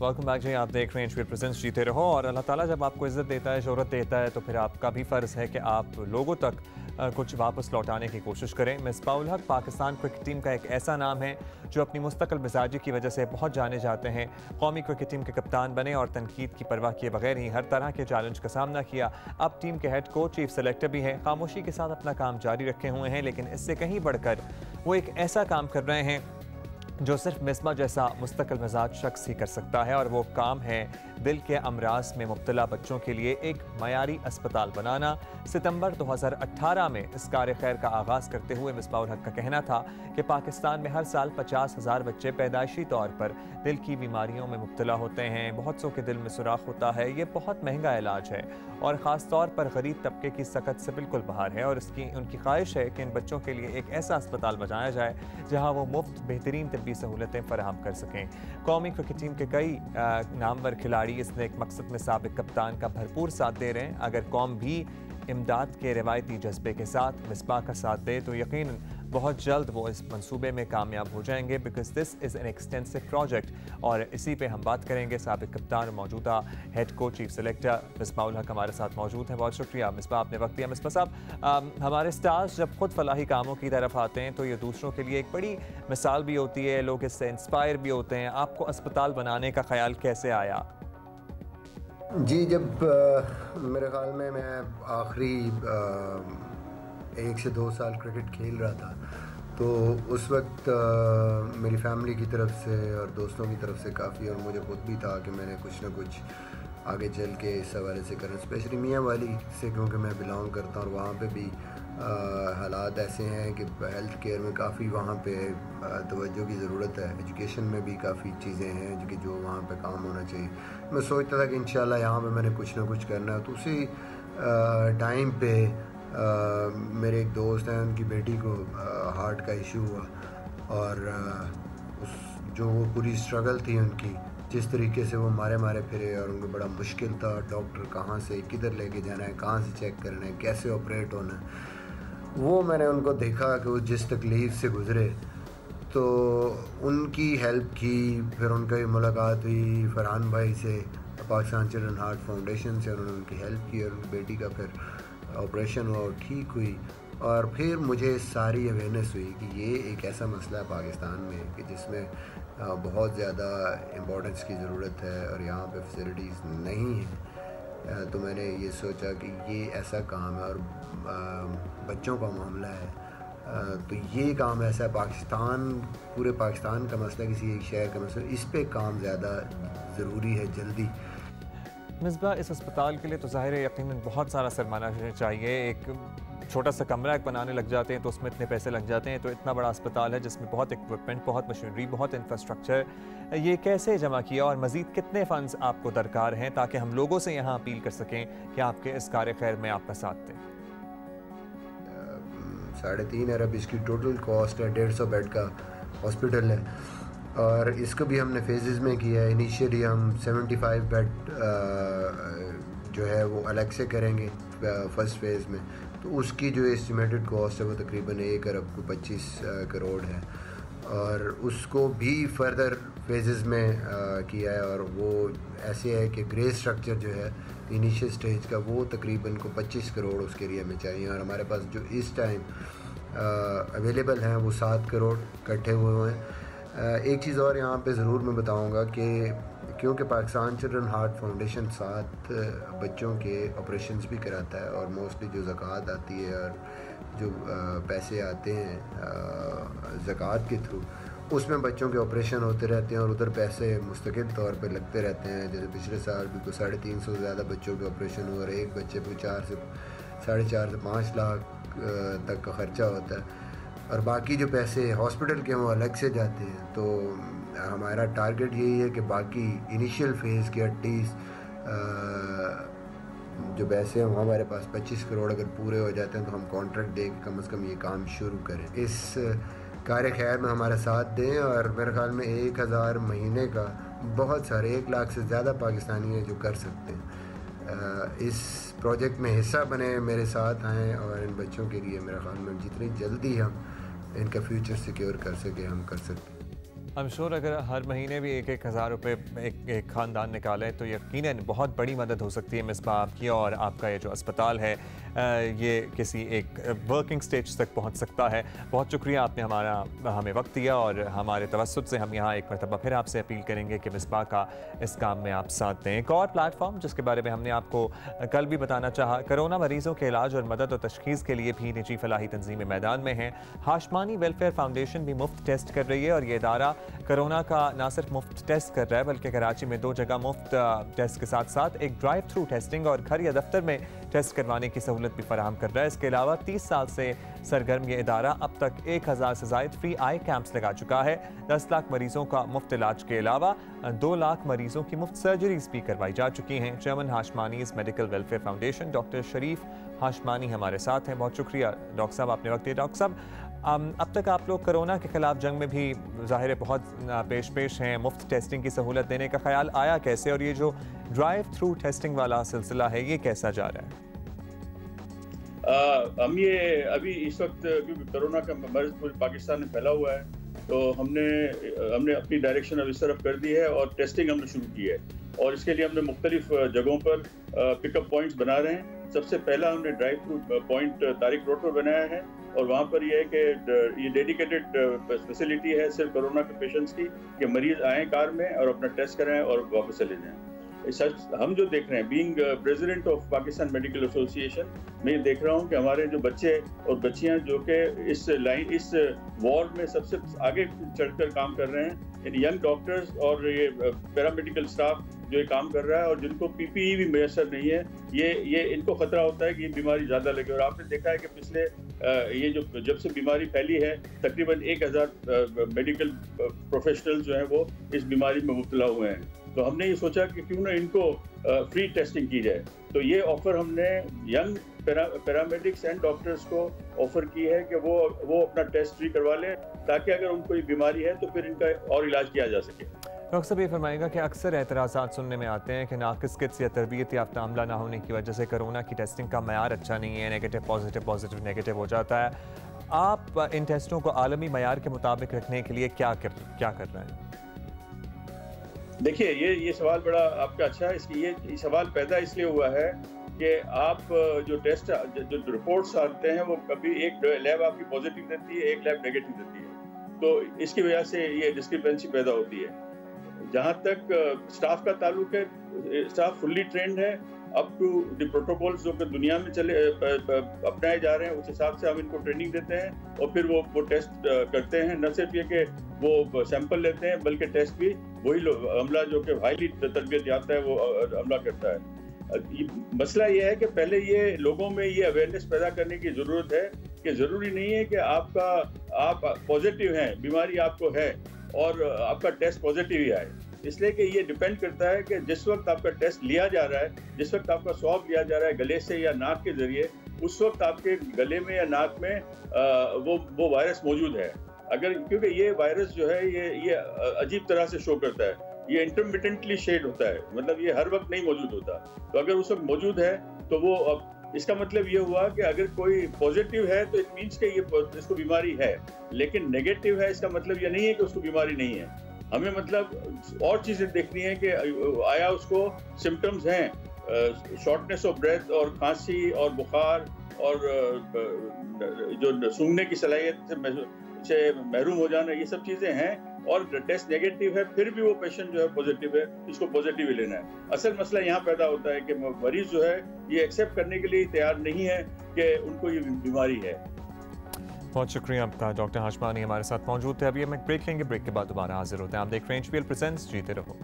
Welcome back जी। आप देख रहे हैं एचपीएल प्रेजेंट्स जीते रहो। और अल्लाह ताला जब आपको इज़्ज़त देता है, शोहरत देता है, तो फिर आपका भी फ़र्ज़ है कि आप लोगों तक कुछ वापस लौटाने की कोशिश करें। मिसबाह उल हक पाकिस्तान क्रिकेट टीम का एक ऐसा नाम है जो अपनी मुस्तकिल मिजाजी की वजह से बहुत जाने जाते हैं। कौमी क्रिकेट टीम के कप्तान बने और तनकीद की परवाह किए बगैर ही हर तरह के चैलेंज का सामना किया। अब टीम के हेड कोच, चीफ सेलेक्टर भी हैं। खामोशी के साथ अपना काम जारी रखे हुए हैं, लेकिन इससे कहीं बढ़कर वो एक ऐसा काम कर रहे हैं जो सिर्फ मिसबाह जैसा मुस्तकिल मिजाज शख्स ही कर सकता है, और वो काम है दिल के अमराज में मुब्तला बच्चों के लिए एक मयारी अस्पताल बनाना। सितंबर 2018 में इस कार्य खैर का आगाज़ करते हुए मिसबाह उल हक का कहना था कि पाकिस्तान में हर साल 50,000 बच्चे पैदाइशी तौर पर दिल की बीमारियों में मुब्तला होते हैं। बहुत सौ के दिल में सुराख होता है। ये बहुत महंगा इलाज है और ख़ास तौर पर गरीब तबके की सकत से बिल्कुल बाहर है, और उनकी ख्वाहिश है कि इन बच्चों के लिए एक ऐसा अस्पताल बनाया जाए जहाँ वो मुफ्त बेहतरीन तबी सहूलतें फराहम कर सकें। कौमी क्रिकेट टीम के कई नामवर खिलाड़ी इस नेक मकसद में साबिक कप्तान का भरपूर साथ दे रहे हैं। अगर कौम भी इमदाद के रिवायती जज्बे के साथ मिसबाह का साथ दे तो यकीनन बहुत जल्द वो इस मंसूबे में कामयाब हो जाएंगे, because this is an extensive project. और इसी पे हम बात करेंगे। साबिक कप्तान और मौजूदा head coach, chief selector Misbah ul Haq हमारे साथ मौजूद हैं। बहुत शुक्रिया मिसबाह, आपने वक्त दिया। मिसबाह साहब, हमारे स्टार्स जब खुद फलाही कामों की तरफ आते हैं तो ये दूसरों के लिए एक बड़ी मिसाल भी होती है, लोग इससे इंस्पायर भी होते हैं। आपको अस्पताल बनाने का ख्याल कैसे आया? जी, जब मेरे ख्याल में मैं आखिरी 1 से 2 साल क्रिकेट खेल रहा था, तो उस वक्त मेरी फैमिली की तरफ से और दोस्तों की तरफ से काफ़ी, और मुझे खुद भी था कि मैंने कुछ ना कुछ आगे चल के इस हवाले से करना, स्पेशली मियाँ वाली से, क्योंकि मैं बिलोंग करता हूँ और वहाँ पे भी हालात ऐसे हैं कि हेल्थ केयर में काफ़ी वहाँ पे तवज्जो की ज़रूरत है। एजुकेशन में भी काफ़ी चीज़ें हैं जो वहाँ पे काम होना चाहिए। मैं सोचता था कि इंशाल्लाह यहाँ पे मैंने कुछ ना कुछ करना है। तो उसी टाइम पे मेरे एक दोस्त हैं, उनकी बेटी को हार्ट का इशू हुआ, और जो वो पूरी स्ट्रगल थी उनकी, जिस तरीके से वो मारे फिरे, और उनको बड़ा मुश्किल था, डॉक्टर कहाँ से किधर लेके जाना है, कहाँ से चेक करना है, कैसे ऑपरेट होना है, वो मैंने उनको देखा कि वो जिस तकलीफ़ से गुज़रे, तो उनकी हेल्प की। फिर उनकी मुलाकात हुई फरहान भाई से, पाकिस्तान चिल्ड्रन हार्ट फाउंडेशन से, उन्होंने उनकी हेल्प की और उनकी बेटी का फिर ऑपरेशन हुआ और ठीक हुई। और फिर मुझे सारी अवेयरनेस हुई कि ये एक ऐसा मसला है पाकिस्तान में कि जिसमें बहुत ज़्यादा इम्पोर्टेंस की ज़रूरत है और यहाँ पे फैसिलिटीज़ नहीं हैं। तो मैंने ये सोचा कि ये ऐसा काम है और बच्चों का मामला है, तो ये काम ऐसा है, पाकिस्तान, पूरे पाकिस्तान का मसला, किसी एक शहर का मसला, इस पे काम ज़्यादा ज़रूरी है जल्दी। मिसबाह, इस अस्पताल के लिए तो ज़ाहिर है यकीनन बहुत सारा सरमाना चाहिए। एक छोटा सा कमरा एक बनाने लग जाते हैं तो उसमें इतने पैसे लग जाते हैं, तो इतना बड़ा अस्पताल है जिसमें बहुत इक्विपमेंट, बहुत मशीनरी, बहुत इंफ्रास्ट्रक्चर, ये कैसे जमा किया और मज़ीद कितने फ़ंड्स आपको दरकार हैं ताकि हम लोगों से यहाँ अपील कर सकें कि आपके इस कार्य खैर में आपका साथ दें? 3.5 अरब इसकी टोटल कॉस्ट है। 150 बेड का हॉस्पिटल है, और इसको भी हमने फेजेस में किया है। इनिशियली हम 75 बेड जो है वो अलग से करेंगे फर्स्ट फेज़ में, तो उसकी जो एस्टिमेटेड कॉस्ट है वो तकरीबन 1 अरब को 25 करोड़ है, और उसको भी फर्दर फेजेस में किया है। और वो ऐसे है कि ग्रे स्ट्रक्चर जो है इनिशियल स्टेज का, वो तकरीबन को 25 करोड़ उसके एरिया में चाहिए, और हमारे पास जो इस टाइम अवेलेबल हैं वो 7 करोड़ इकट्ठे हुए हैं। एक चीज़ और यहाँ पे ज़रूर मैं बताऊँगा कि क्योंकि पाकिस्तान चिल्ड्रन हार्ट फाउंडेशन 7 बच्चों के ऑपरेशंस भी कराता है, और मोस्टली जो ज़कात आती है और जो पैसे आते हैं ज़कात के थ्रू, उसमें बच्चों के ऑपरेशन होते रहते हैं और उधर पैसे मुस्तकिल तौर पे लगते रहते हैं। जैसे पिछले साल भी 350 से ज़्यादा बच्चों के ऑपरेशन हुए, और एक बच्चे पे 4 से 5.5 लाख तक का ख़र्चा होता है, और बाकी जो पैसे हॉस्पिटल के वो अलग से जाते हैं। तो हमारा टारगेट यही है कि बाकी इनिशियल फेज़ के एटलीस्ट जो पैसे हैं हमारे पास 25 करोड़ अगर पूरे हो जाते हैं तो हम कॉन्ट्रैक्ट दे के कम से कम ये काम शुरू करें। इस कार्य खैर में हमारा साथ दें, और मेरे ख्याल में 1000 महीने का बहुत सारे 1 लाख से ज़्यादा पाकिस्तानी हैं जो कर सकते हैं। इस प्रोजेक्ट में हिस्सा बने, मेरे साथ आएँ, और इन बच्चों के लिए मेरे ख्याल में जितनी जल्दी हम इनका फ्यूचर सिक्योर कर सके हम कर सकते हैं। I'm sure अगर हर महीने भी 1,000 रुपये एक ख़ानदान निकाले तो यकीनन बहुत बड़ी मदद हो सकती है मिसबा आपकी, और आपका ये जो अस्पताल है ये किसी एक वर्किंग स्टेज तक पहुंच सकता है। बहुत शुक्रिया, आपने हमें वक्त दिया, और हमारे तवस्सुत से हम यहाँ एक मरतबा फिर आपसे अपील करेंगे कि मिसबा का इस काम में आप साथ दें। एक और प्लेटफॉर्म जिसके बारे में हमने आपको कल भी बताना चाहा, कोरोना मरीजों के इलाज और मदद और तशखीस के लिए भी निजी फलाही तंजीमें मैदान में हैं। हाशमानी वेलफेयर फाउंडेशन भी मुफ्त टेस्ट कर रही है, और ये इदारा कोरोना का ना सिर्फ मुफ्त टेस्ट कर रहा है बल्कि कराची में 2 जगह मुफ्त टेस्ट के साथ साथ एक ड्राइव थ्रू टेस्टिंग और घर या दफ्तर में टेस्ट करवाने की सहूलत भी फराहम कर रहा है। इसके अलावा 30 साल से सरगर्म ये इदारा अब तक 1000 से ज़ायद फ्री आई कैंप्स लगा चुका है। 10 लाख मरीजों का मुफ्त इलाज के अलावा 2 लाख मरीजों की मुफ्त सर्जरीज भी करवाई जा चुकी हैं। Chairman Hashmani's medical welfare foundation doctor Sharif Hashmani हमारे साथ हैं। बहुत शुक्रिया डॉक्टर साहब, आपने वक्त दिया। डॉक्टर साहब, अब तक आप लोग कोरोना के खिलाफ जंग में भी ज़ाहिर है बहुत पेश हैं, मुफ्त टेस्टिंग की सहूलत देने का ख्याल आया कैसे, और ये जो ड्राइव थ्रू टेस्टिंग वाला सिलसिला है ये कैसा जा रहा है? हम ये अभी इस वक्त क्योंकि कोरोना का मर्ज पूरे पाकिस्तान में फैला हुआ है, तो हमने अपनी डायरेक्शन अब इस तरफ कर दी है और टेस्टिंग हमने शुरू की है, और इसके लिए हमने मुख्तलिफ जगहों पर पिकअप पॉइंट्स बना रहे हैं। सबसे पहला हमने drive through point Tariq road पर बनाया है, और वहाँ पर ये है कि ये डेडिकेटेड फैसिलिटी है सिर्फ कोरोना के पेशेंट्स की, कि मरीज आएँ कार में और अपना टेस्ट कराएं और वापस चले जाएं। हम जो देख रहे हैं, being president of Pakistan medical association, मैं देख रहा हूँ कि हमारे जो बच्चे और बच्चियाँ जो कि इस वॉर में सबसे आगे चढ़कर काम कर रहे हैं, यानी यंग डॉक्टर्स और ये पैरामेडिकल स्टाफ जो ये काम कर रहा है, और जिनको पीपीई भी मैसर नहीं है, ये इनको खतरा होता है कि ये बीमारी ज़्यादा लगे। और आपने देखा है कि पिछले ये जो जब से बीमारी फैली है तकरीबन 1000 मेडिकल प्रोफेशनल्स जो हैं वो इस बीमारी में मुब्तला हुए हैं। तो हमने ये सोचा कि क्यों ना इनको फ्री टेस्टिंग की जाए, तो ये ऑफ़र हमने यंग पैरामेडिक्स एंड डॉक्टर्स को ऑफ़र की है कि वो अपना टेस्ट फ्री करवा लें, ताकि अगर उनको कोई बीमारी है तो फिर इनका और इलाज किया जा सके। डॉक्टर साहब, ये फरमाएगा कि अक्सर एतराज़ात सुनने में आते हैं कि नाक़िस किट्स या तरबियत याफ्ता अमला ना होने की वजह से कोरोना की टेस्टिंग का मयार अच्छा नहीं है, नेगेटिव पॉजिटिव पॉजिटिव नेगेटिव हो जाता है। आप इन टेस्टों को आलमी मयार के मुताबिक रखने के लिए क्या कर रहे हैं? देखिए, ये सवाल बड़ा आपका अच्छा है। ये सवाल पैदा इसलिए हुआ है कि आप जो टेस्ट जो रिपोर्ट्स आते हैं वो कभी एक लैब आपकी पॉजिटिव देती है, एक लैब नेगेटिव देती है, तो इसकी वजह से ये डिस्क्रिपेंसी पैदा होती है। जहाँ तक स्टाफ का ताल्लुक है, स्टाफ फुल्ली ट्रेंड है अप टू द प्रोटोकॉल्स जो कि दुनिया में अपनाए जा रहे हैं, उस हिसाब से हम इनको ट्रेनिंग देते हैं, और फिर वो टेस्ट करते हैं। न सिर्फ ये कि वो सैंपल लेते हैं बल्कि टेस्ट भी वही अमला जो कि हाईली तरबियत याफ्ता है वो अमला करता है। मसला ये है कि पहले ये लोगों में ये अवेयरनेस पैदा करने की ज़रूरत है कि ज़रूरी नहीं है कि आप पॉजिटिव हैं, बीमारी आपको है और आपका टेस्ट पॉजिटिव ही आए। इसलिए कि ये डिपेंड करता है कि जिस वक्त आपका टेस्ट लिया जा रहा है, जिस वक्त आपका स्वैब लिया जा रहा है गले से या नाक के ज़रिए, उस वक्त आपके गले में या नाक में वो वायरस मौजूद है। अगर क्योंकि ये वायरस जो है ये अजीब तरह से शो करता है, ये इंटरमिटेंटली शेड होता है, मतलब ये हर वक्त नहीं मौजूद होता। तो अगर उस वक्त मौजूद है तो वो इसका मतलब ये हुआ कि अगर कोई पॉजिटिव है तो इट मीन्स कि इसको बीमारी है, लेकिन नेगेटिव है इसका मतलब ये नहीं है कि उसको बीमारी नहीं है। हमें मतलब और चीज़ें देखनी है कि आया उसको सिम्टम्स हैं, शॉर्टनेस ऑफ ब्रेथ और खांसी और बुखार और जो सूंघने की सलाहियत से महरूम हो जाना, ये सब चीज़ें हैं, और टेस्ट नेगेटिव है फिर भी वो पेशेंट जो है पॉजिटिव है, इसको पॉजिटिव ही लेना है। असल मसला यहाँ पैदा होता है कि मरीज जो है ये एक्सेप्ट करने के लिए तैयार नहीं है कि उनको ये बीमारी है। बहुत शुक्रिया आपका। डॉक्टर हाशमानी हमारे साथ मौजूद थे। अभी हम एक ब्रेक लेंगे, ब्रेक के बाद दोबारा हाजिर होते हैं। आप देख रहे हैं HBL प्रेजेंट्स, जीते रहो।